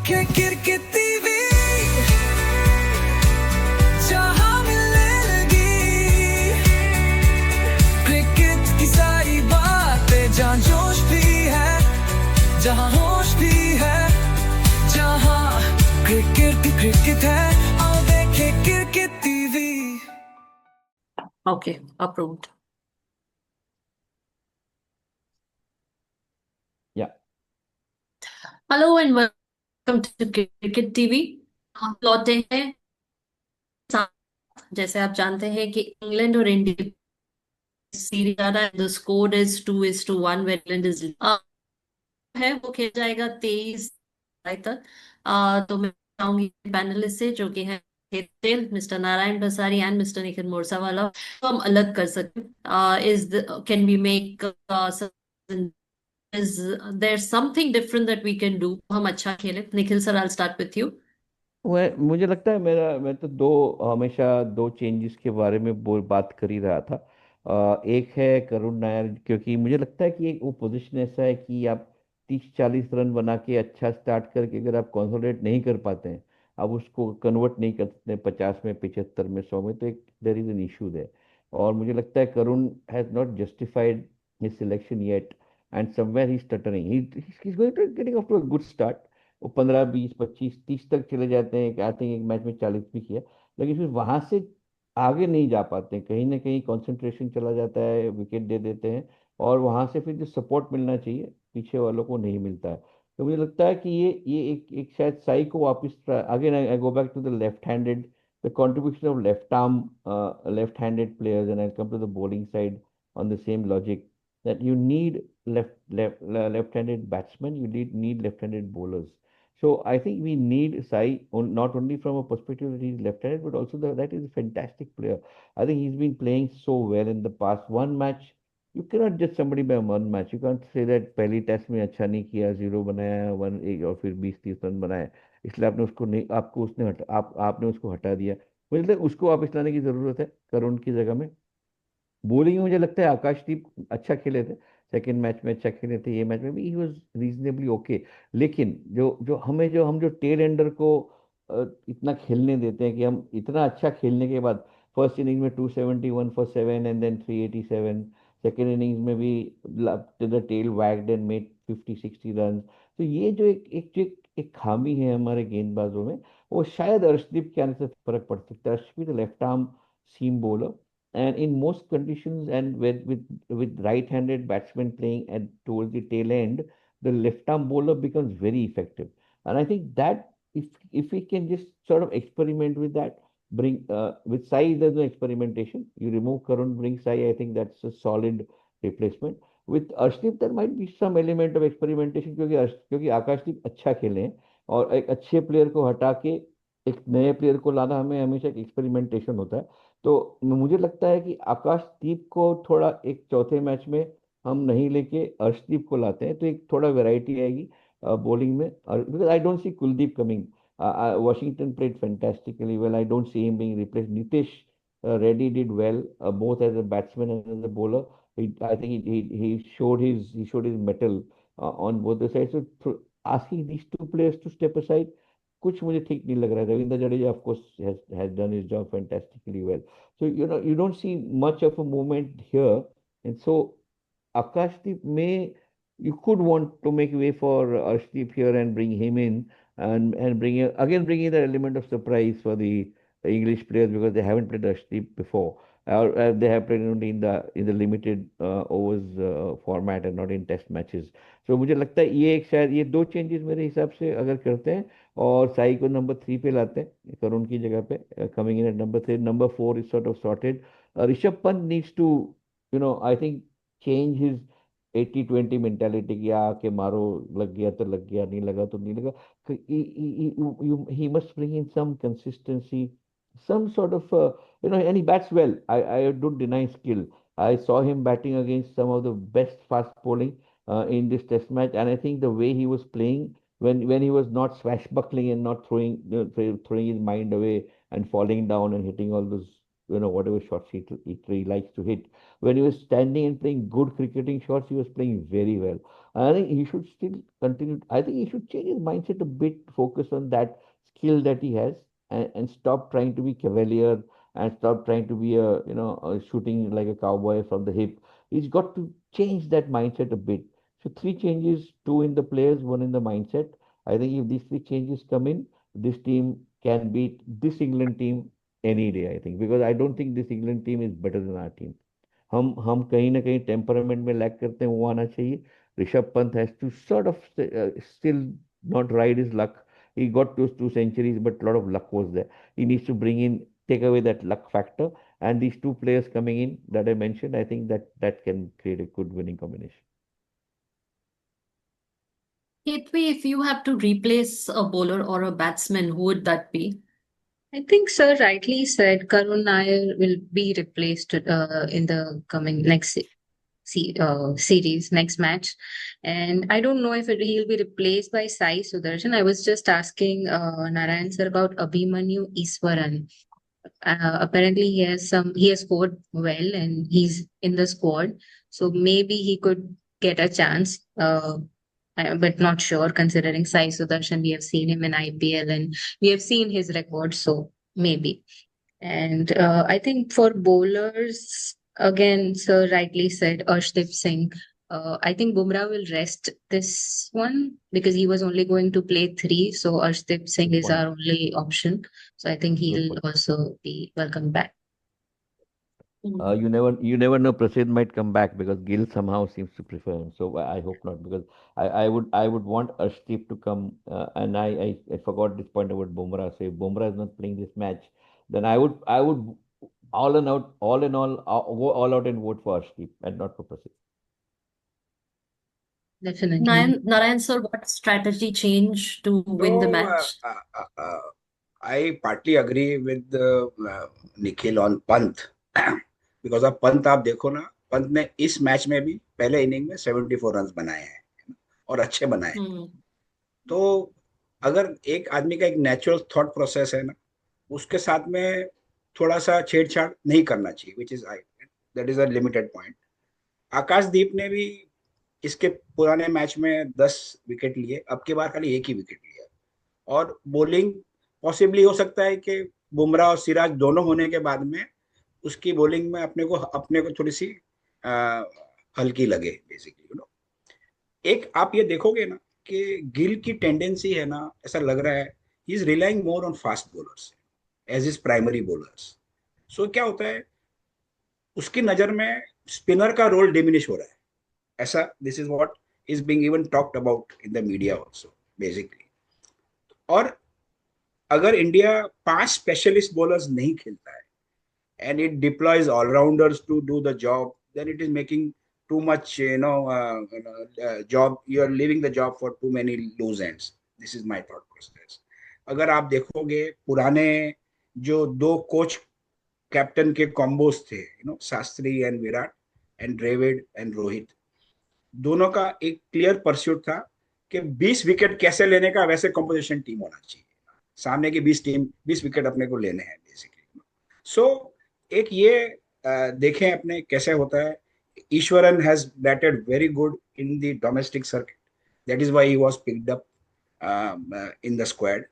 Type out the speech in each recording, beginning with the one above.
Cricket TV जहां मिलेगी cricket की सारी बातें, जहां जोश भी है, जहां होश भी है, जहां क्रिकेट है। आओ देखें cricket TV. Okay, approved. Yeah. Hello and welcome to Cricket TV. हम लौटे हैं जैसे आप जानते हैं कि इंग्लैंड और इंडिया सीरीज आ रहा है। The score is 2-1 where England is है। वो खेल जाएगा 23 तक। तो मैं चाहूंगी पैनलिस्ट से जो कि है mister Narayan Basari and mister Nikhil Morsawala, तो हम अलग कर सकते is can we make is there something different that we can do हम अच्छा खेले। Nikhil sir, I'll start with you. मुझे लगता है मैं तो हमेशा दो चेंजेस के बारे में बात कर ही रहा था। एक है करुण नायर, क्योंकि मुझे लगता है कि एक वो पोजीशन ऐसा है कि आप 30-40 रन बना के अच्छा स्टार्ट करके अगर आप कंसोलिडेट नहीं कर पाते हैं, आप उसको कन्वर्ट नहीं कर सकते 50 में, 75 में, 100 में, तो एक there is an issue there. और मुझे लगता है Karun has not justified his selection yet, and somewhere he is stuttering. He is going to getting off to a good start. वो 15, 20, 25, 30 तक चले जाते हैं, आई थिंक एक मैच में 40 भी किया, लेकिन फिर वहां से आगे नहीं जा पाते हैं। कहीं ना कहीं कंसंट्रेशन चला जाता है, विकेट दे देते हैं, और वहां से फिर जो सपोर्ट मिलना चाहिए पीछे वालों को नहीं मिलता है। तो मुझे लगता है कि ये एक शायद साई को वापस, again I go back to the left handed, द contribution of left arm, left-handed players, and I'll come to the bowling side on the same logic, that you need left-handed batsmen, you need left-handed bowlers. So I think we need Sai not only from a perspective that he's left-handed, but also that he's a fantastic player. I think he's been playing so well in the past. One match, you cannot judge somebody by one match. You can't say that पहली test में अच्छा नहीं किया, zero बनाया, one एक, और फिर 20-30 run बनाया, इसलिए आपने उसको नहीं, आपको उसने आपने उसको हटा दिया। मुझे लगता है उसको वापस लाने की जरूरत है करुण की जगह में। बॉलिंग में मुझे लगता है आकाशदीप अच्छा खेले थे, सेकंड मैच में अच्छा खेले थे, ये मैच में भी ही वाज रीजनेबली ओके। लेकिन जो हम जो टेल एंडर को इतना खेलने देते हैं, कि हम इतना अच्छा खेलने के बाद फर्स्ट इनिंग में 271 for 7 and then 387, second innings में भी the tail wagged and made 50-60 run. तो ये जो एक खामी है हमारे गेंदबाजों में, वो शायद अर्शदीप के आने से फर्क पड़ सकता है। Arshdeep left arm seam bowler, and in most conditions, and with right-handed batsmen playing at towards the tail end, the left arm bowler becomes very effective. And I think that if we can just sort of experiment with that, bring with Sai, there's no experimentation, you remove Karun, bring Sai, I think that's a solid replacement. With Arshdeep there might be some element of experimentation, क्योंकि आकाशदीप अच्छा खेले हैं, और एक अच्छे player को हटा के एक नए प्लेयर को लाना हमें हमेशा एक एक्सपेरिमेंटेशन होता है। तो मुझे लगता है कि आकाशदीप को थोड़ा एक चौथे मैच में हम नहीं लेके अर्शदीप को लाते हैं, तो एक थोड़ा वैरायटी आएगी बॉलिंग में। Because I don't see Kuldeep coming. Washington played fantastically well. I don't see him being replaced. Nitish Reddy did well, both as a batsman and as a bowler. I think he showed his mettle on both the sides. So asking these two players to step aside, कुछ मुझे ठीक नहीं लग रहा है। Ravindra Jadeja of course has done his job fantastically well. So you don't see much of a movement here, and so Akashdeep may, you could want to make way for Arshdeep here and bring him in, and bring in the element of surprise for the English players, because they haven't played Arshdeep before, or they have played only in the limited overs format and not in test matches. So मुझे लगता है ये एक शायद ये दो changes मेरे हिसाब से अगर करते हैं, और साई को नंबर 3 पे लाते हैं करुण की जगह पे, coming in at number 3, number 4 is sort of sorted. Rishabh Pant needs to, I think, change his 80-20 mentality, की आके मारो, लग गया तो लग गया, नहीं लगा तो नहीं लगा। He must bring in some consistency, some sort of and he bats well. I don't deny skill. I saw him batting against some of the best fast bowling in this test match, and I think the way he was playing, when he was not swashbuckling and not throwing his mind away and falling down and hitting all those whatever shots he likes to hit. When he was standing and playing good cricketing shots, he was playing very well. I think he should still continue. I think he should change his mindset a bit, focus on that skill that he has, and stop trying to be cavalier and stop trying to be shooting like a cowboy from the hip. He's got to change that mindset a bit. So three changes, two in the players, one in the mindset. I think if these three changes come in, this team can beat this England team any day, I think, because I don't think this England team is better than our team. हम कहीं ना कहीं temperament में lack करते हैं, वो आना चाहिए. Rishabh Pant has to sort of still not ride his luck. He got those two centuries, but a lot of luck was there. He needs to take away that luck factor, and these two players coming in that I mentioned, I think that can create a good winning combination. Ketvi, if you have to replace a bowler or a batsman, who would that be? I think Sir rightly said Karun Nair will be replaced in the coming next series, next match. And I don't know if he'll be replaced by Sai Sudarshan. I was just asking Narayan sir about Abhimanyu Iswaran. Apparently he has scored well and he's in the squad. So maybe he could get a chance. But not sure considering Sai Sudarshan. We have seen him in IPL and we have seen his record, so maybe. And I think for bowlers, again, Sir rightly said Arshdeep Singh. I think Bumrah will rest this one because he was only going to play 3. So Arshdeep Singh Good is point. our only option. So I think Good he'll point. also be welcome back. You never know. Prasid might come back because Gill somehow seems to prefer him. So I hope not, because I would want Arshdeep to come. And I forgot this point about Bumrah. So if Bumrah is not playing this match, then I would all in all go all out and vote for Arshdeep and not for Prasid. Definitely. Narayan sir, what strategy change to win the So match? I partly agree with Nikhil on Pant because अब पंत आप देखो ना, पंत ने इस match में भी पहले inning में 74 रन बनाए हैं और अच्छे बनाए हैं. Hmm. तो अगर एक आदमी का एक नेचुरल थॉट प्रोसेस है ना, उसके साथ में थोड़ा सा छेड़छाड़ नहीं करना चाहिए, which is that is a limited point. Akashdeep ने भी इसके पुराने मैच में 10 विकेट लिए, अब की बार खाली एक ही विकेट लिया. और बॉलिंग पॉसिबली हो सकता है कि बुमराह और सिराज दोनों होने के बाद में उसकी बॉलिंग में अपने को थोड़ी सी हल्की लगे बेसिकली. एक आप ये देखोगे ना कि गिल की टेंडेंसी है ना, ऐसा लग रहा है he is relying more on fast bowlers as is primary bowlers. So क्या होता है, उसकी नजर में स्पिनर का रोल डिमिनिश हो रहा है. ऐसा this is what is being even talked about in the media also basically. और अगर इंडिया 5 स्पेशलिस्ट बॉलर्स नहीं खेलता है and it deploys all-rounders to do the job, then it is making too much job. You are leaving the job for too many loose ends. This is my thought process. अगर आप देखोगे पुराने जो 2 coach captain के combos थे, Shastri and Virat and ड्रेविड and Rohit, दोनों का एक क्लियर परस्यूट था कि 20 विकेट कैसे लेने का वैसे कंपोजिशन टीम होना चाहिए. सामने की 20 विकेट अपने को लेने हैं बेसिकली. सो एक ये देखें अपने कैसे होता है. Eswaran has batted very good in the domestic circuit, that is why he was picked up in the squad.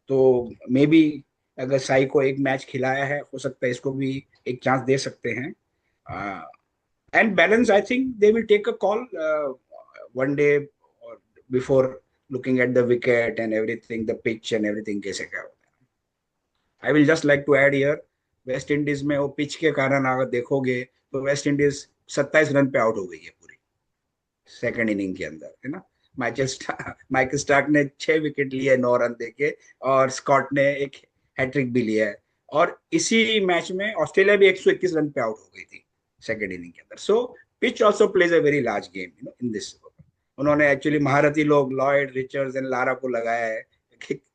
तो मे बी अगर साई को एक मैच खिलाया है, हो सकता है इसको भी एक चांस दे सकते हैं. And balance, I think they will take a call one day before looking at the wicket and everything, the pitch and everything कैसे क्या होता है. I will just like to add here, West Indies में वो pitch के कारण अगर देखोगे तो वेस्ट इंडीज 27 रन पे आउट हो गई है पूरी सेकंड इनिंग के अंदर, है ना. माइकल स्टार्क ने 6 विकेट लिए 9 रन देके, और स्कॉट ने एक हैट्रिक भी लिया है. और इसी मैच में ऑस्ट्रेलिया भी 121 रन पे आउट हो गई थी सेकंड इनिंग के अंदर. So pitch also plays a very large game in this. उन्होंने एक्चुअली महारथी लोग लॉयड, रिचर्ड्स एंड लारा को लगाया है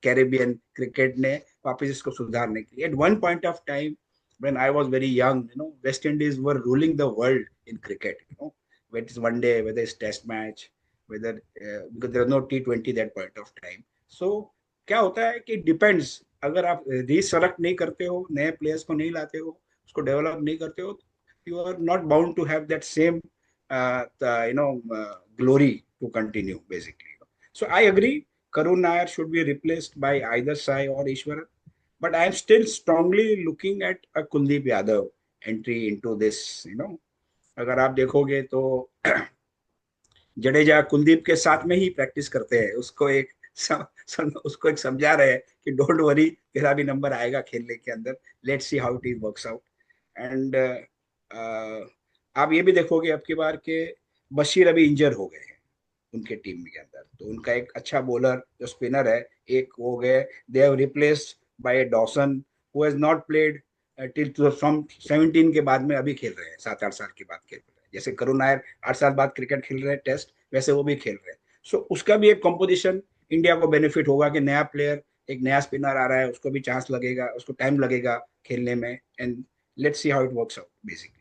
कैरेबियन क्रिकेट ने वापस इसको सुधारने के लिए. At one point of time when I was very young, West Indies were ruling the world in cricket, whether it's one day, whether it's test match, whether because there was no T20 that point of time. So क्या होता है कि depends, अगर आप रीसलेक्ट नहीं करते हो, नए प्लेयर्स को नहीं लाते हो, उसको डेवलप नहीं करते हो, you are not bound to have that same glory to continue basically. So I agree, Karun Nair should be replaced by either Sai or Ishwaran, but I am still strongly looking at a Kuldeep Yadav entry into this. अगर आप देखोगे तो जडेजा कुलदीप के साथ में ही practice करते हैं, उसको उसको एक समझा रहे हैं कि डोंट वरी, तेरा भी नंबर आएगा खेलने के अंदर, let's see how it works out. And आप ये भी देखोगे अब की बार के बशीर अभी इंजर हो गए हैं उनके टीम के अंदर, तो उनका एक अच्छा बॉलर जो स्पिनर है एक हो गए, they have replaced by Dawson who has not played till from 17 के बाद में, अभी खेल रहे हैं 7-8 साल के बाद खेल रहे हैं. जैसे करुण नायर 8 साल बाद क्रिकेट खेल रहे हैं टेस्ट, वैसे वो भी खेल रहे हैं. सो उसका भी एक कॉम्पोजिशन इंडिया को बेनिफिट होगा कि नया प्लेयर, एक नया स्पिनर आ रहा है, उसको भी चांस लगेगा, उसको टाइम लगेगा खेलने में. And let's see how it works out basically.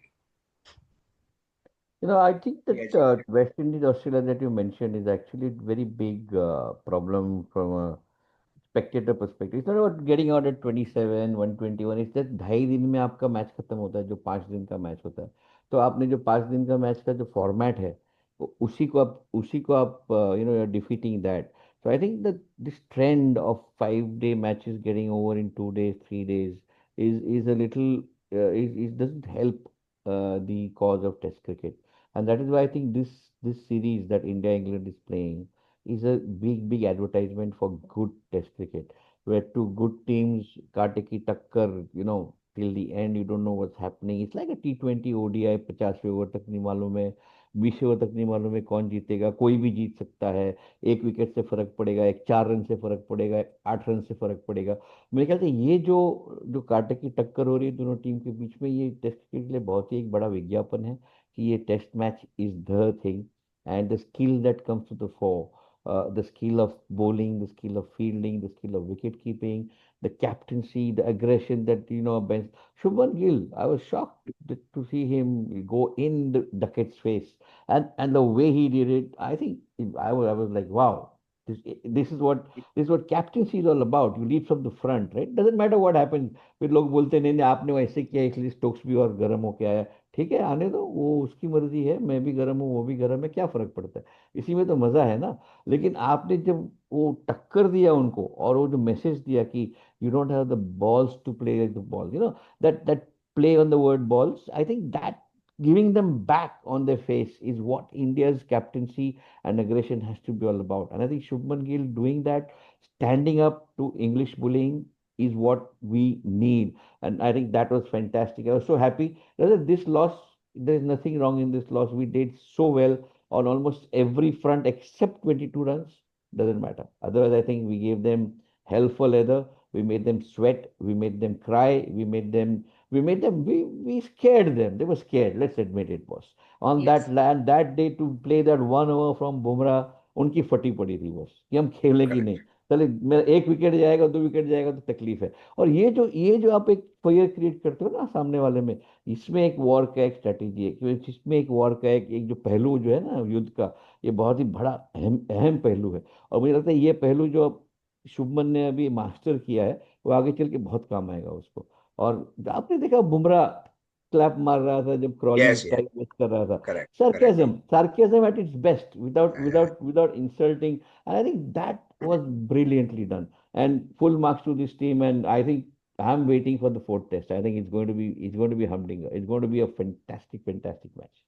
I think that Yeah. West Indies, Australia that you mentioned is actually a very big problem from a spectator perspective. It's not about getting out at 27, 121. It's just 2.5 दिन में आपका match खत्म होता है, जो 5 दिन का match होता है. तो आपने जो 5 दिन का मैच का जो फॉर्मेट है, उसी को आप defeating that. So I think that this trend of 5 day matches getting over in 2 days, 3 days is a little is doesn't help the cause of Test cricket. And that is why I think this series that India England is playing is a big advertisement for good Test cricket, where two good teams काटे की टक्कर, till the end you don't know what's happening. It's like a T20 ODI, 50वें over तक नहीं मालूम है, 20वें over तक नहीं मालूम है कौन जीतेगा, कोई भी जीत सकता है. एक विकेट से फर्क पड़ेगा, एक 4 रन से फर्क पड़ेगा, एक 8 रन से फर्क पड़ेगा. मेरे ख्याल से ये जो जो कांटे की टक्कर हो रही है दोनों टीम के बीच में, ये टेस्ट क्रिकेट के लिए बहुत ही एक बड़ा विज्ञापन है कि ये test match is the thing. And the skill that comes to the fore, the skill of bowling, the skill of fielding, the skill of wicket keeping, the captaincy, the aggression that Ben Shubman Gill, I was shocked to see him go in the Duckett's face, and the way he did it, I think I was like, wow, this is what captaincy is all about. You lead from the front, right? Doesn't matter what happens. फिर लोग बोलते नहीं नहीं आपने वैसे किया इसलिए Stokes भी और गर्म होके आया. ठीक है, आने दो, वो उसकी मर्जी है, मैं भी गर्म हूँ वो भी गर्म है, क्या फर्क पड़ता है, इसी में तो मजा है ना. लेकिन आपने जब वो टक्कर दिया उनको और वो जो मैसेज दिया कि you don't have the balls to play like the ball, that play on the word balls, I think that giving them back on their face is what India's captaincy and aggression has to be all about. And I think Shubman Gill doing that, standing up to English bullying, is what we need. And I think that was fantastic. I was so happy. This loss, there is nothing wrong in this loss. We did so well on almost every front except 22 runs. Doesn't matter. Otherwise, I think we gave them hell for leather. We made them sweat. We made them cry. We scared them. They were scared. Let's admit it, boss. On Yes. that land, that day to play that 1 over from Bumrah, उनकी फटी पड़ी थी बस कि हम खेलें कि नहीं. Correct. चले मेरा 1 विकेट जाएगा, 2 विकेट जाएगा तो तकलीफ है. और ये जो आप एक फियर क्रिएट करते हो ना सामने वाले में, इसमें एक वॉर का एक स्ट्रेटेजी है, क्योंकि इसमें एक वॉर का एक जो पहलू जो है ना युद्ध का, ये बहुत ही बड़ा अहम अहम पहलू है. और मुझे लगता है ये पहलू जो अब शुभमन ने अभी मास्टर किया है, वो आगे चल के बहुत काम आएगा उसको. और आपने देखा बुमराह क्लैप मार रहा था जब Crawley Yes, yes. Time waste कर रहा था. Correct. Correct. Sarcasm at its best, without insulting. And I think that was brilliantly done. And full marks to this team. And I think I'm waiting for the fourth test. I think it's going to be humdinger. It's going to be a fantastic match.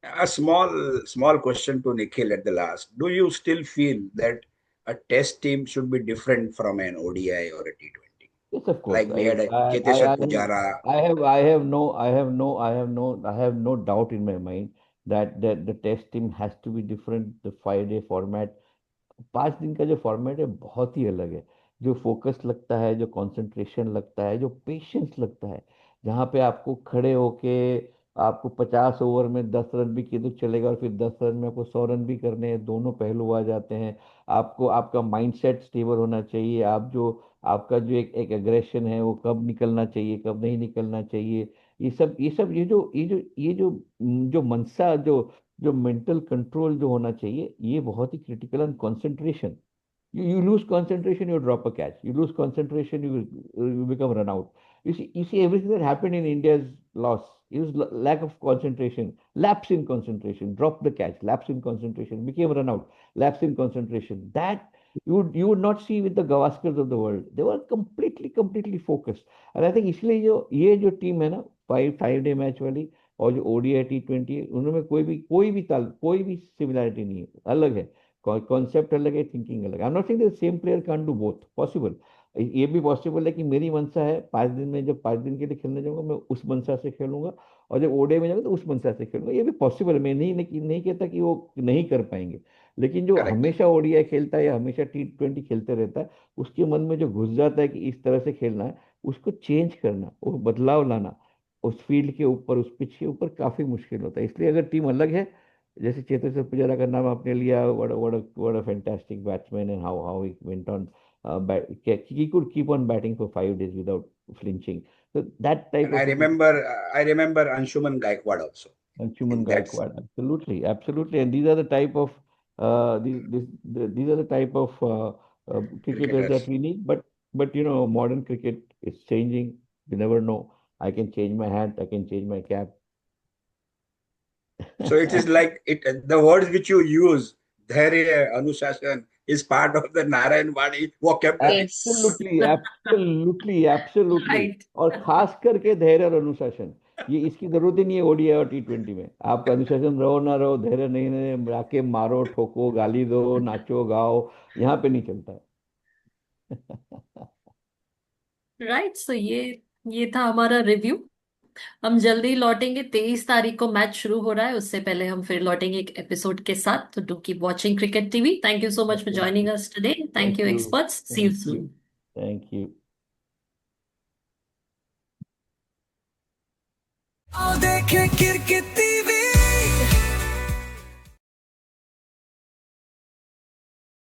A small question to Nikhil at the last. Do you still feel that a test team should be different from an ODI or a T20? Yes, of course. Like we had a I, I, Cheteshwar I, Pujara. I have no doubt in my mind that the test team has to be different. The 5 day format, 5 दिन का जो format है बहुत ही अलग है. जो focus लगता है, जो कंसंट्रेशन लगता है, जो पेशेंस लगता है, जहाँ पे आपको खड़े होके आपको 50 ओवर में 10 रन भी किए तो चलेगा, और फिर 10 रन में आपको 100 रन भी करने हैं, दोनों पहलू आ जाते हैं. आपको आपका माइंडसेट स्टेबल होना चाहिए. आपका जो एक एग्रेशन है वो कब निकलना चाहिए, कब नहीं निकलना चाहिए. ये सब जो मनसा जो मेंटल कंट्रोल जो होना चाहिए, ये बहुत ही critical. And concentration, you lose concentration, you drop a catch. You lose concentration, you become run out. You see everything that happened in India's loss. It was lack of concentration, lapse in concentration, drop the catch, lapse in concentration, became run out, lapse in concentration. That you would not see with the Gavaskars of the world. They were completely focused. And I think इसलिए जो team है ना, five day match वाली, और जो ODI T20, उनमें कोई भी सिमिलरिटी नहीं है, अलग है, कॉन्सेप्ट अलग है, थिंकिंग अलग है। I am not saying that same player can't do both, possible. ये भी पॉसिबल है कि मेरी मंशा है 5 दिन में, जब 5 दिन के लिए खेलने जाऊंगा मैं उस मंशा से खेलूंगा, और जब ODI में जाऊंगा तो उस मंशा से खेलूंगा। ये भी पॉसिबल है, मैं नहीं कहता कि वो नहीं कर पाएंगे। लेकिन जो करेक्ट। हमेशा ODI खेलता है या हमेशा T20 खेलते रहता है, उसके मन में जो घुस जाता है कि इस तरह से खेलना है, उसको चेंज करना, वो बदलाव लाना उस फील्ड के ऊपर, उस पिच के ऊपर काफी मुश्किल होता है। इसलिए अगर टीम अलग है, जैसे चेतेश्वर पुजारा का नाम आपने लिया, what a fantastic batsman, and how he went on, he could keep on batting for 5 days without flinching. So that type And I of a remember Anshuman Gaikwad also Anshuman in that. Gaikwad, absolutely, and these are the type of these are the type of cricketers that Cricketers. we need. But modern cricket is changing. You never know. I can change my hat. I can change my cap. So it is like the words which you use, Dhairya, Anushasan, is part of the Narayan Vani vocabulary. Yes. Absolutely. Right. और खास करके धैर्य और अनुशासन, ये इसकी जरूरत ही नहीं है ODI और T20 में। आपका अनुशासन रहो ना रहो, धैर्य नहीं नहीं, जाके मारो, ठोको, गाली दो, नाचो गाओ, यहाँ पे नहीं चलता है। राइट, सो ये था हमारा रिव्यू। हम जल्दी लौटेंगे, 23 तारीख को मैच शुरू हो रहा है, उससे पहले हम फिर लौटेंगे एक एपिसोड के साथ। तो do keep watching cricket TV. Thank you so much for joining us today. Thank Thank you you. Experts, see you Thank soon. you. Thank you. आओ देखें क्रिकेट टीवी।